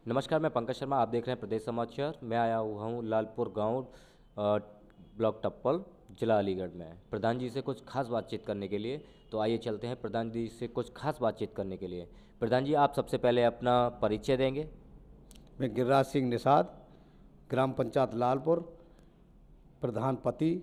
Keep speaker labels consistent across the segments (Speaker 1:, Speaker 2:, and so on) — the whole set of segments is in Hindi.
Speaker 1: नमस्कार, मैं पंकज शर्मा। आप देख रहे हैं प्रदेश समाचार। मैं आया हुआ हूँ लालपुर गांव, ब्लॉक टप्पल, जिला अलीगढ़ में। प्रधान जी से कुछ खास बातचीत करने के लिए, तो आइए चलते हैं प्रधान जी से कुछ खास बातचीत करने के लिए। प्रधान जी, आप सबसे पहले अपना परिचय देंगे।
Speaker 2: मैं गिरिराज सिंह निषाद, ग्राम पंचायत लालपुर, प्रधान पति।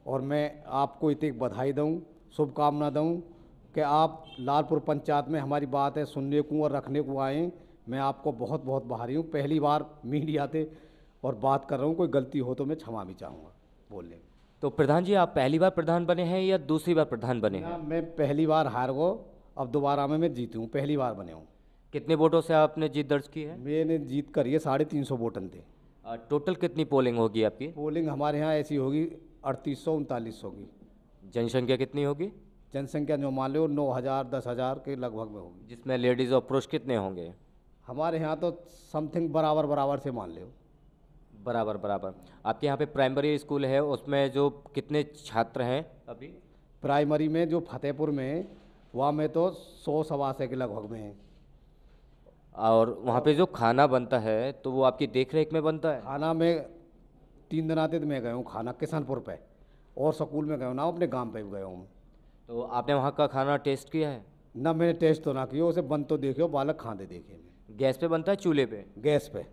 Speaker 2: और मैं आपको इतनी बधाई दूं, शुभकामना दूं कि आप लालपुर पंचायत में हमारी बात है सुनने को और रखने को आए। मैं आपको बहुत बहुत बधाई हूँ। पहली बार मीडिया से और बात कर रहा हूँ, कोई गलती हो तो मैं क्षमा भी चाहूँगा बोलने में।
Speaker 1: तो प्रधान जी, आप पहली बार प्रधान बने हैं या दूसरी बार प्रधान बने
Speaker 2: ना,
Speaker 1: हैं?
Speaker 2: मैं पहली बार हार गो, अब दोबारा में मैं जीती हूँ, पहली बार बने हूँ।
Speaker 1: कितने वोटों से आपने जीत दर्ज की है?
Speaker 2: मैंने जीत करी है 350 वोटन थे।
Speaker 1: टोटल कितनी पोलिंग होगी आपकी?
Speaker 2: पोलिंग हमारे यहाँ ऐसी होगी 3839 होगी।
Speaker 1: जनसंख्या कितनी होगी?
Speaker 2: जनसंख्या जो मान लो 9,000 10,000 के लगभग में होगी।
Speaker 1: जिसमें लेडीज़ और पुरुष कितने होंगे?
Speaker 2: हमारे यहाँ तो समथिंग बराबर बराबर से मान लो।
Speaker 1: बराबर बराबर। आपके यहाँ पे प्राइमरी स्कूल है, उसमें जो कितने छात्र हैं अभी?
Speaker 2: प्राइमरी में जो फतेहपुर में, वहाँ में तो 100 सवा 100 के लगभग में है।
Speaker 1: और वहाँ पे जो खाना बनता है तो वो आपकी देख रेख में बनता है?
Speaker 2: खाना में 3 दिन आते तो मैं गया हूँ खाना किशनपुर पे, और स्कूल में गया हूँ ना, अपने गांव पे भी गया हूँ।
Speaker 1: तो आपने वहाँ का खाना टेस्ट किया है?
Speaker 2: ना, मैंने टेस्ट तो ना किया, उसे बन तो देखियो, बालक खाते देखे मैं।
Speaker 1: गैस पे बनता है चूल्हे पे?
Speaker 2: गैस पे।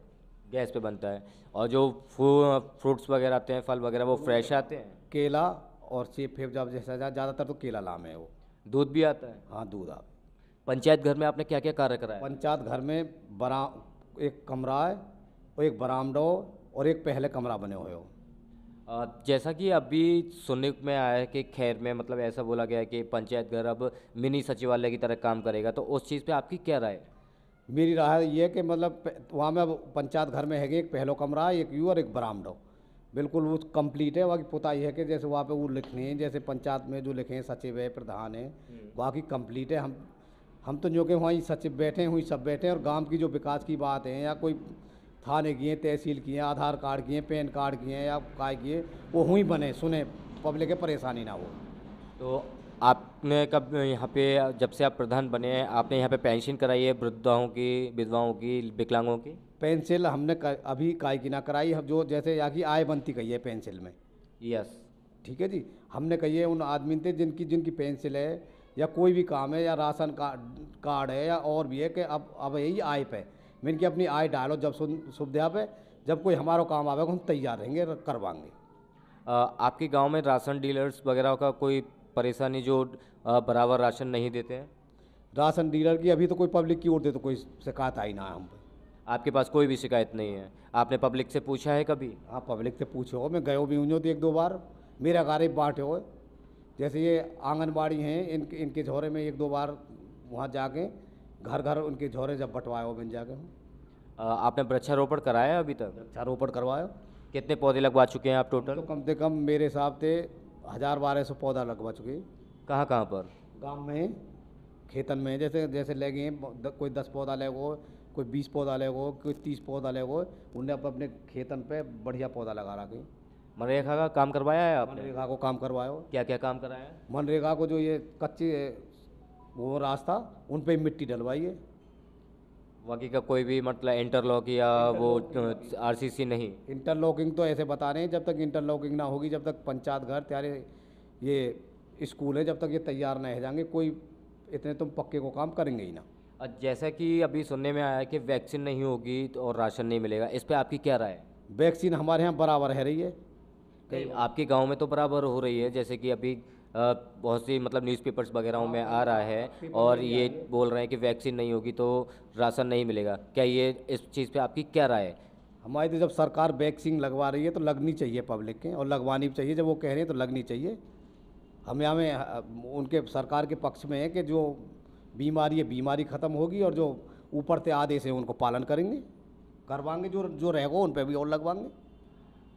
Speaker 1: गैस पे बनता है। और जो फ्रूट्स वगैरह आते हैं, फल वगैरह, वो फ्रेश आते हैं?
Speaker 2: केला और सेब फेब, जब जैसा ज़्यादातर तो केला लाम है वो।
Speaker 1: दूध भी आता है?
Speaker 2: हाँ, दूध आप।
Speaker 1: पंचायत घर में आपने क्या क्या कार्य कराया?
Speaker 2: पंचायत घर में बरा एक कमरा है और एक बरामदा और एक पहले कमरा बने हुए हो।
Speaker 1: जैसा कि अभी सुनने में आया है कि खैर में मतलब ऐसा बोला गया है कि पंचायत घर अब मिनी सचिवालय की तरह काम करेगा, तो उस चीज़ पे आपकी क्या राय है?
Speaker 2: मेरी राय ये है कि मतलब वहाँ में अब पंचायत घर में है कि एक पहलो कमरा है, एक यू और एक बरामदा, बिल्कुल वो कंप्लीट है। वहाँ की पुताई है कि जैसे वहाँ पे वो लिखने हैं, जैसे पंचायत में जो लिखे हैं सचिव है, प्रधान है, वहाँ की कंप्लीट है। हम तो जो कि वहीं सचिव बैठे हैं, वहीं सब बैठे हैं। और गांव की जो विकास की बात है, या कोई थाने की हैं, तहसील की हैं, आधार कार्ड की हैं, पैन कार्ड की हैं, या काय की है, वो वहीं बने सुने, पब्लिक के परेशानी ना हो।
Speaker 1: तो आपने कब यहाँ पे, जब से आप प्रधान बने हैं, आपने यहाँ पे पेंशन कराई है वृद्धाओं की, विधवाओं की, विकलांगों की?
Speaker 2: पेंसिल हमने अभी काय की ना कराई, हम जो जैसे यहाँ की आय बनती कही है पेंसिल में।
Speaker 1: यस।
Speaker 2: ठीक है जी। हमने कही है उन आदमी थे जिनकी जिनकी पेंसिल है, या कोई भी काम है, या राशन कार्ड है, या और भी है, कि अब यही आय पे मैं इनकी अपनी आय डालो, जब सुविधा पे जब कोई हमारा काम आवेगा हम तैयार रहेंगे, करवाएंगे।
Speaker 1: आपके गांव में राशन डीलर्स वगैरह का कोई परेशानी, जो बराबर राशन नहीं देते हैं?
Speaker 2: राशन डीलर की अभी तो कोई पब्लिक की ओर से तो कोई शिकायत आई ना है हम पे।
Speaker 1: आपके पास कोई भी शिकायत नहीं है? आपने पब्लिक से पूछा है कभी?
Speaker 2: हाँ, पब्लिक से पूछो, मैं गयो भी हूँ तो 1-2 बार। मेरा गारे बांटे हो, जैसे ये आंगनबाड़ी हैं, इनके झोरे में 1-2 बार वहाँ जाके घर घर उनके झोरे जब बंटवाए हो मैंने जाके।
Speaker 1: आपने वृक्षारोपण कराया है अभी तक?
Speaker 2: वृक्षारोपण करवायो।
Speaker 1: कितने पौधे लगवा चुके हैं आप
Speaker 2: तो
Speaker 1: टोटल?
Speaker 2: कम से कम मेरे हिसाब से 1,000-1,200 पौधा लगवा चुके।
Speaker 1: कहाँ कहाँ पर?
Speaker 2: गांव में, खेतन में, जैसे जैसे लगे हैं, कोई 10 पौधा लगो, कोई 20 पौधा लगो, कोई 30 पौधा लगो। उनने अपने खेतन पे बढ़िया पौधा लगा रखे।
Speaker 1: मनरेगा का काम करवाया है आपने?
Speaker 2: मनरेगा को काम करवायो।
Speaker 1: क्या क्या काम कराया है?
Speaker 2: मनरेगा को जो ये कच्चे वो रास्ता, उन पे मिट्टी डलवाई है।
Speaker 1: बाकी का कोई भी मतलब इंटरलॉक या वो आरसीसी नहीं?
Speaker 2: इंटरलॉकिंग तो ऐसे बता रहे हैं, जब तक इंटरलॉकिंग ना होगी, जब तक पंचायत घर त्यारे ये स्कूल है, जब तक ये तैयार नहीं हो जाएंगे, कोई इतने तुम पक्के को काम करेंगे ही ना।
Speaker 1: जैसा कि अभी सुनने में आया है कि वैक्सीन नहीं होगी और राशन नहीं मिलेगा, इस पे आपकी क्या राय है?
Speaker 2: वैक्सीन हमारे यहाँ बराबर है रही है।
Speaker 1: नहीं, आपके गांव में तो बराबर हो रही है, जैसे कि अभी बहुत सी मतलब न्यूज़पेपर्स वगैरह में आ रहा है और ये बोल रहे हैं कि वैक्सीन नहीं होगी तो राशन नहीं मिलेगा। क्या ये इस चीज़ पे आपकी क्या राय है?
Speaker 2: हमारी तो जब सरकार वैक्सीन लगवा रही है तो लगनी चाहिए पब्लिक के, और लगवानी भी चाहिए। जब वो कह रहे हैं तो लगनी चाहिए। हम यहाँ में उनके सरकार के पक्ष में है कि जो बीमारी है, बीमारी ख़त्म होगी, और जो ऊपर से आदेश है उनको पालन करेंगे, करवाएंगे, जो जो रहेगा उन पर भी और लगवाएंगे।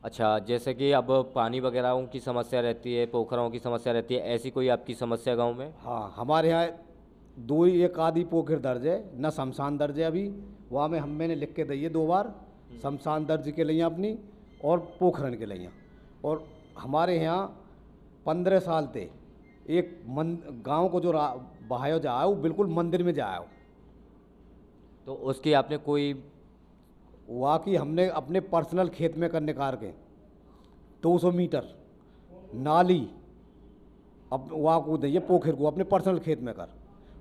Speaker 1: अच्छा, जैसे कि अब पानी वगैरह की समस्या रहती है, पोखरों की समस्या रहती है, ऐसी कोई आपकी समस्या गांव में?
Speaker 2: हाँ, हमारे यहाँ 2 ही एक आधी पोखर दर्ज है, न शमशान दर्ज है अभी। वहाँ में मैंने लिख के दी है 2 बार, शमशान दर्ज के लिए अपनी और पोखरन के लिए। और हमारे यहाँ 15 साल थे एक गांव को जो बहायो जाए वो बिल्कुल मंदिर में जाए।
Speaker 1: तो उसकी आपने कोई
Speaker 2: वहाँ की हमने अपने पर्सनल खेत में कर निकाल के 200 मीटर नाली अब वहाँ को दिए पोखर को अपने पर्सनल खेत में कर,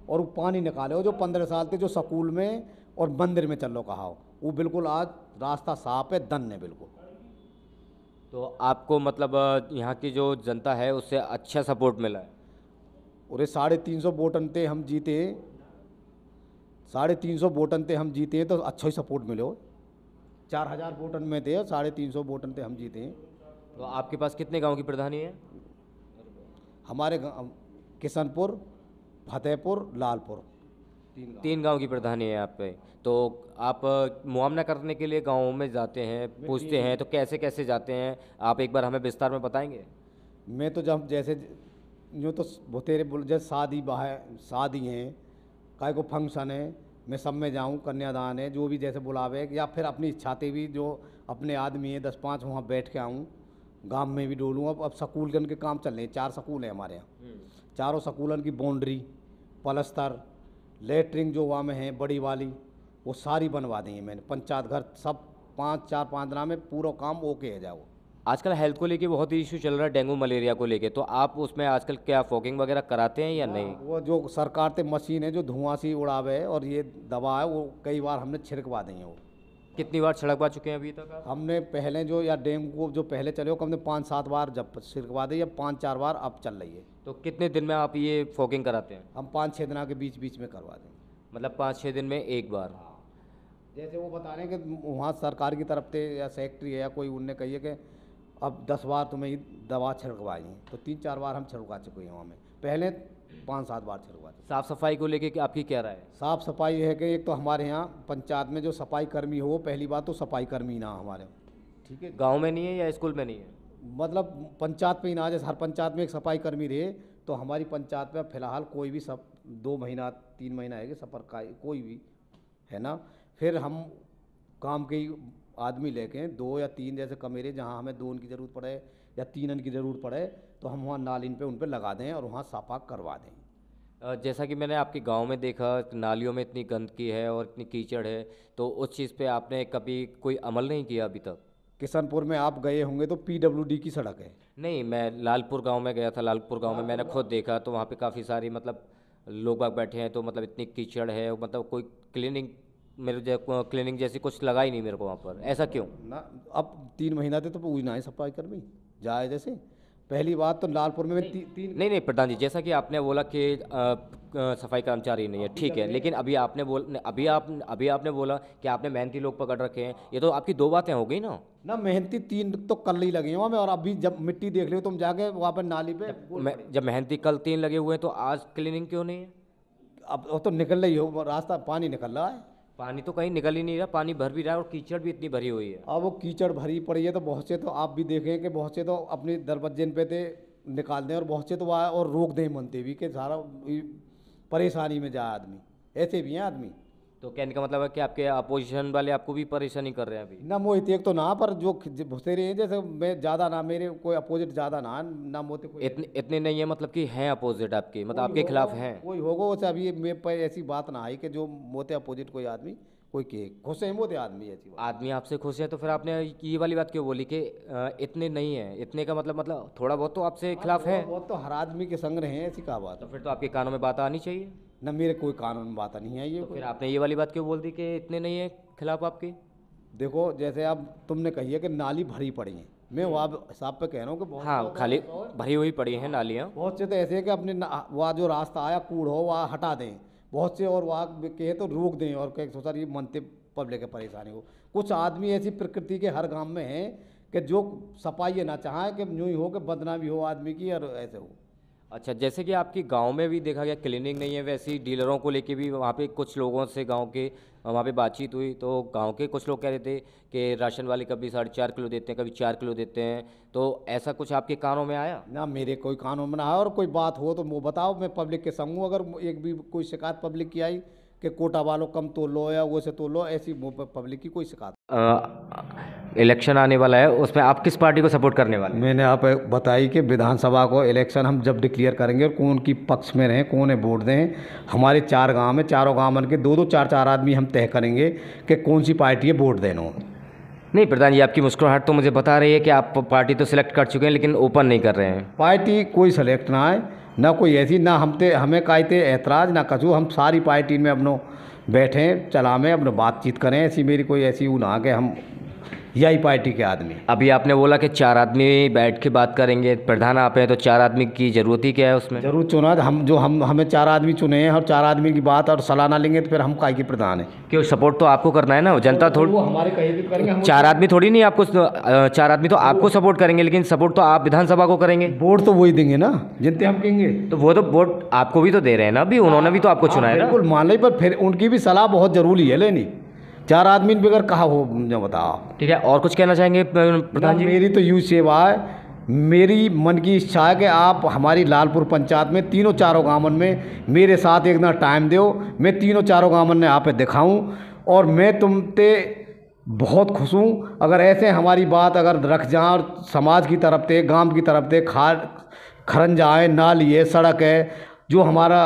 Speaker 2: और वो पानी निकाले हो जो 15 साल थे जो स्कूल में और मंदिर में चल लो कहा हो, वो बिल्कुल आज रास्ता साफ है, दन है बिल्कुल।
Speaker 1: तो आपको मतलब यहाँ की जो जनता है उससे अच्छा सपोर्ट मिला है?
Speaker 2: और 350 वोटन थे हम जीते, 350 वोटन थे हम जीते तो अच्छा ही सपोर्ट मिले हो। 4000 वोटन में थे, 350 वोटन थे हम जीते।
Speaker 1: तो आपके पास कितने गांव की प्रधानी है?
Speaker 2: हमारे किशनपुर, फतेहपुर, लालपुर,
Speaker 1: 3 गांव की प्रधानी है आप पे। तो आप मुआवना करने के लिए गाँव में जाते हैं, पूछते हैं, तो कैसे कैसे जाते हैं आप एक बार हमें विस्तार में बताएंगे?
Speaker 2: मैं तो जब जैसे यूँ तो तेरे बोल जैसे शादी हैं, काय को फंक्शन है, मैं सब में जाऊँ, कन्यादान है, जो भी जैसे बुलावे, या फिर अपनी इच्छाते भी जो अपने आदमी हैं 10-5 वहाँ बैठ के आऊँ, गांव में भी डोलूँ। अब स्कूल के काम चल रहे हैं, 4 स्कूल हैं हमारे यहाँ, चारों स्कूलन की बाउंड्री, पलस्तर, लेटरिंग जो वहाँ में है बड़ी वाली, वो सारी बनवा दी है मैंने। पंचायत घर सब 5 दिना में पूरा काम ओके है जाओ।
Speaker 1: आजकल हेल्थ को लेके बहुत ही इशू चल रहा है, डेंगू मलेरिया को लेके, तो आप उसमें आजकल क्या फॉगिंग वगैरह कराते हैं या नहीं?
Speaker 2: वो जो सरकार ते मशीन है जो धुआं सी उड़ावे है, और ये दवा है वो कई बार हमने छिड़कवा दी है। वो
Speaker 1: कितनी बार छिड़कवा चुके हैं अभी तक आप?
Speaker 2: हमने पहले जो या डेंगू को जो पहले चले हो हमने 5-7 बार जब छिड़कवा दी, या 5-4 बार अब चल रही है।
Speaker 1: तो कितने दिन में आप ये फॉगिंग कराते हैं?
Speaker 2: हम 5-6 दिना के बीच बीच में करवा दें।
Speaker 1: मतलब 5-6 दिन में एक बार?
Speaker 2: जैसे वो बता रहे हैं कि वहाँ सरकार की तरफ से या सेक्रेटरी है या कोई, उनने कही है कि अब 10 बार तुम्हें दवा छिड़कवाई है, तो 3-4 बार हम छिड़कवा चुके हैं वहाँ में, पहले 5-7 बार छिड़कवा चुके।
Speaker 1: साफ़ सफाई को लेके आपकी क्या राय है?
Speaker 2: साफ़ सफाई है कि एक तो हमारे यहाँ पंचायत में जो सफाई कर्मी हो, पहली बात तो सफाई कर्मी ना हमारे, ठीक है,
Speaker 1: गांव में नहीं है या स्कूल में नहीं है?
Speaker 2: मतलब पंचायत पे ही ना, जैसे हर पंचायत में एक सफाई कर्मी रहे, तो हमारी पंचायत में फ़िलहाल कोई भी सब 2 महीना 3 महीना है कि सफर का कोई भी है ना। फिर हम काम के आदमी लेके 2 या 3 जैसे कमेरे, जहाँ हमें 2 की ज़रूरत पड़े या 3 की ज़रूरत पड़े, तो हम वहाँ नालिन पे उन पे लगा दें और वहाँ सफा करवा दें।
Speaker 1: जैसा कि मैंने आपके गांव में देखा, नालियों में इतनी गंदगी है और इतनी कीचड़ है, तो उस चीज़ पे आपने कभी कोई अमल नहीं किया अभी तक?
Speaker 2: किशनपुर में आप गए होंगे तो PWD की सड़क है।
Speaker 1: नहीं, मैं लालपुर गांव में गया था। लालपुर गांव में मैंने खुद देखा, तो वहाँ पे काफ़ी सारी मतलब लोग बाग बैठे हैं, तो मतलब इतनी कीचड़ है, मतलब कोई क्लीनिंग जैसी कुछ लगा ही नहीं मेरे को वहाँ पर। ऐसा क्यों?
Speaker 2: ना अब 3 महीना थे तो पूछ ना है सफाई कर्मी जाए। जैसे पहली बात तो लालपुर में तीन
Speaker 1: नहीं प्रधान जी, जैसा कि आपने बोला कि सफाई कर्मचारी नहीं है, ठीक है, लेकिन अभी आपने बोला कि आपने मेहनती लोग पकड़ रखे हैं, ये तो आपकी 2 बातें हो गई ना।
Speaker 2: ना मेहनती 3 तो कल ही लगे हुए, और अभी जब मिट्टी देख लियो तुम जाके वहाँ पर नाली पे,
Speaker 1: जब मेहनती कल 3 लगे हुए हैं, तो आज क्लीनिंग क्यों नहीं है?
Speaker 2: अब वो तो निकल रही हो, रास्ता पानी निकल रहा है।
Speaker 1: पानी तो कहीं निकल ही नहीं रहा, पानी भर भी रहा है और कीचड़ भी इतनी भरी हुई है।
Speaker 2: अब वो कीचड़ भरी पड़ी है, तो बहुत से तो आप भी देखें कि बहुत से तो अपने दरवाजे पे थे निकाल दें, और बहुत से तो वहाँ और रोक दें मनते भी कि सारा परेशानी में जाए आदमी, ऐसे भी हैं आदमी।
Speaker 1: तो कहने का मतलब है कि आपके अपोजिशन वाले आपको भी परेशानी कर रहे हैं अभी?
Speaker 2: ना मोहित एक तो ना, पर जो भुसेरे हैं, जैसे मैं ज़्यादा ना, मेरे कोई अपोजिट ज़्यादा ना मोते कोई
Speaker 1: इतने नहीं है, मतलब कि हैं अपोजिट आपके, मतलब आपके खिलाफ हैं?
Speaker 2: कोई होगा वैसे, अभी मेरे पर ऐसी बात ना आई कि जो मोते अपोजिट कोई आदमी कोई के खुश है मोते आदमी, ऐसी बात।
Speaker 1: आदमी आपसे खुश है, तो फिर आपने ये वाली बात क्यों बोली कि इतने नहीं है? इतने का मतलब थोड़ा बहुत तो आपसे खिलाफ है।
Speaker 2: वो तो हर आदमी के संग रहे हैं, ऐसी क्या बात
Speaker 1: तो
Speaker 2: है।
Speaker 1: फिर तो आपके कानों में बात आनी चाहिए
Speaker 2: ना मेरे कोई कानून में बात नहीं है ये।
Speaker 1: तो फिर आपने ये वाली बात क्यों बोल दी कि इतने नहीं है खिलाफ आपके?
Speaker 2: देखो जैसे अब तुमने कही है कि नाली भरी पड़ी है, मैं वहाँ हिसाब पे कह रहा हूँ कि बहुत
Speaker 1: हाँ, खाली भरी हुई पड़ी हैं नालियाँ।
Speaker 2: बहुत से तो ऐसे है कि अपने वहाँ जो रास्ता आया कूड़ हो वहाँ हटा दें बहुत से, और वहाँ कहे तो रोक दें, और कहे तो सर ये मनते पब्लिक के परेशानी हो। कुछ आदमी ऐसी प्रकृति के हर गांव में हैं कि जो सफाई ना चाहें कि यूँ ही हो कि बदनामी हो आदमी की, और ऐसे हो।
Speaker 1: अच्छा, जैसे कि आपकी गांव में भी देखा गया क्लीनिंग नहीं है, वैसे ही डीलरों को लेके भी वहाँ पे कुछ लोगों से गांव के वहाँ पे बातचीत हुई, तो गांव के कुछ लोग कह रहे थे कि राशन वाले कभी 4.5 किलो देते हैं, कभी 4 किलो देते हैं, तो ऐसा कुछ आपके कानों में आया?
Speaker 2: ना मेरे कोई कानून में ना है, और कोई बात हो तो वो बताओ, मैं पब्लिक के संग हूँ। अगर एक भी कोई शिकायत पब्लिक की आई कि कोटा वालों कम तो लो या वो से तो लो, ऐसी पब्लिक की कोई शिकायत
Speaker 1: इलेक्शन आने वाला है, उसमें आप किस पार्टी को सपोर्ट करने वाले हैं?
Speaker 2: मैंने आप बताई कि विधानसभा को इलेक्शन हम जब डिक्लेयर करेंगे और कौन की पक्ष में रहें, कौन है वोट दें, हमारे 4 गांव में, चारों गांव के 2-2 4-4 आदमी हम तय करेंगे कि कौन सी पार्टी है वोट देना।
Speaker 1: नहीं प्रधान जी, आपकी मुस्कुराहट तो मुझे बता रही है कि आप पार्टी तो सिलेक्ट कर चुके हैं लेकिन ओपन नहीं कर रहे हैं।
Speaker 2: पार्टी कोई सेलेक्ट ना है, ना कोई ऐसी, ना हमें कायते ऐतराज़ ना कछु। हम सारी पार्टी में अपनों बैठें, चलावें, अपना बातचीत करें। ऐसी मेरी कोई ऐसी वो ना कि हम यही पार्टी के आदमी।
Speaker 1: अभी आपने बोला कि 4 आदमी बैठ के बात करेंगे, प्रधान आप हैं तो 4 आदमी की ज़रूरत ही क्या है उसमें?
Speaker 2: जरूर चुना हमें 4 आदमी चुने हैं और 4 आदमी की बात और सलाह ना लेंगे तो फिर हम काय के प्रधान है।
Speaker 1: क्यों, सपोर्ट तो आपको करना है ना, जनता थोड़ी
Speaker 2: वो हमारे कहे भी करेंगे।
Speaker 1: 4 आदमी थोड़ी नहीं आपको 4 आदमी तो आपको सपोर्ट करेंगे, लेकिन सपोर्ट तो आप विधानसभा को करेंगे।
Speaker 2: वोट तो वही देंगे ना जिनते हम कहेंगे।
Speaker 1: तो वो तो वोट आपको भी तो दे रहे हैं ना, अभी उन्होंने भी तो आपको चुना है ना।
Speaker 2: बिल्कुल मान ली, पर फिर उनकी भी सलाह बहुत जरूरी है लेनी। 4 आदमी बगैर कहा हो, मुझे बताओ।
Speaker 1: ठीक है, और कुछ कहना चाहेंगे प्रधान जी?
Speaker 2: मेरी तो यूँ सेवा है, मेरी मन की इच्छा है कि आप हमारी लालपुर पंचायत में तीनों चारों गांवन में मेरे साथ एक ना टाइम दो। मैं तीनों चारों गांवन में आप दिखाऊं और मैं तुमते बहुत खुश हूँ। अगर ऐसे हमारी बात अगर रख जाए और समाज की तरफ से, गांव की तरफ से खरन जाए, नाली है, सड़क है, जो हमारा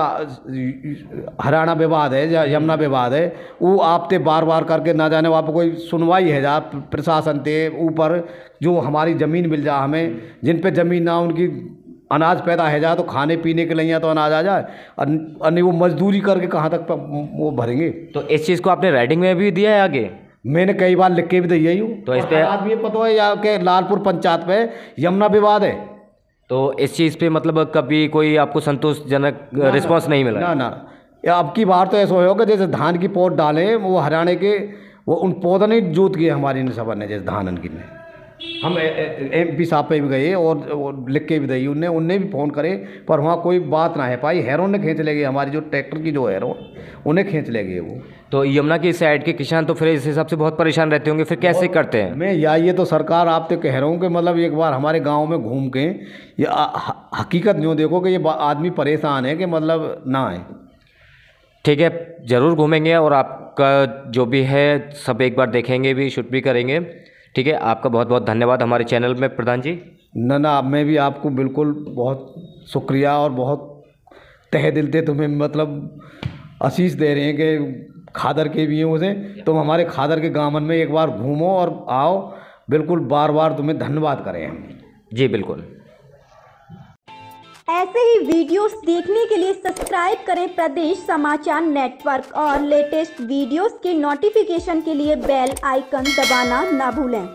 Speaker 2: हरियाणा विवाद है या यमुना विवाद है, वो आपते बार बार करके ना जाने वहाँ पर कोई सुनवाई है जा प्रशासन के ऊपर, जो हमारी ज़मीन मिल जाए हमें, जिन पे ज़मीन ना उनकी अनाज पैदा है जाए तो खाने पीने के लिए तो अनाज आ जाए, और वो मजदूरी करके कहाँ तक वो भरेंगे।
Speaker 1: तो इस चीज़ को आपने राइटिंग में भी दिया है आगे?
Speaker 2: मैंने कई बार लिख के भी दिया हूँ।
Speaker 1: तो इस पर
Speaker 2: आदमी ये पता है या कि लालपुर पंचायत में यमुना विवाद है।
Speaker 1: तो इस चीज़ पे मतलब कभी कोई आपको संतोषजनक रिस्पांस नहीं मिला?
Speaker 2: ना अब की बार तो ऐसा होगा जैसे धान की पौध डालें, वो हरियाणा के वो उन पौधा नहीं जोत गए हमारी सभा ने, जैसे धान की ने हम MP साहब पे भी गए और लिख के भी दी, उनने भी फ़ोन करे, पर वहाँ कोई बात ना है पाई। हैरों ने खींच ले गए, हमारी जो ट्रैक्टर की जो हैरों, उन्हें खींच ले गए वो।
Speaker 1: तो यमुना की साइड के किसान तो फिर इस हिसाब से बहुत परेशान रहते होंगे, फिर कैसे करते हैं?
Speaker 2: मैं ये तो सरकार आप तो कह रहा हूँ कि मतलब एक बार हमारे गांव में घूम के ये हकीकत न्यू देखो कि ये आदमी परेशान है कि मतलब ना है।
Speaker 1: ठीक है, ज़रूर घूमेंगे और आपका जो भी है सब एक बार देखेंगे भी, शूट भी करेंगे। ठीक है, आपका बहुत बहुत धन्यवाद हमारे चैनल में प्रधान जी।
Speaker 2: ना मैं भी आपको बिल्कुल बहुत शुक्रिया और बहुत तहे दिल से तुम्हें मतलब आशीष दे रहे हैं कि खादर के भी हैं उसे, तुम हमारे खादर के गांव में एक बार घूमो और आओ, बिल्कुल बार बार तुम्हें धन्यवाद करें हम।
Speaker 1: जी बिल्कुल।
Speaker 3: ऐसे ही वीडियोस देखने के लिए सब्सक्राइब करें प्रदेश समाचार नेटवर्क और लेटेस्ट वीडियोस के नोटिफिकेशन के लिए बेल आइकन दबाना ना भूलें।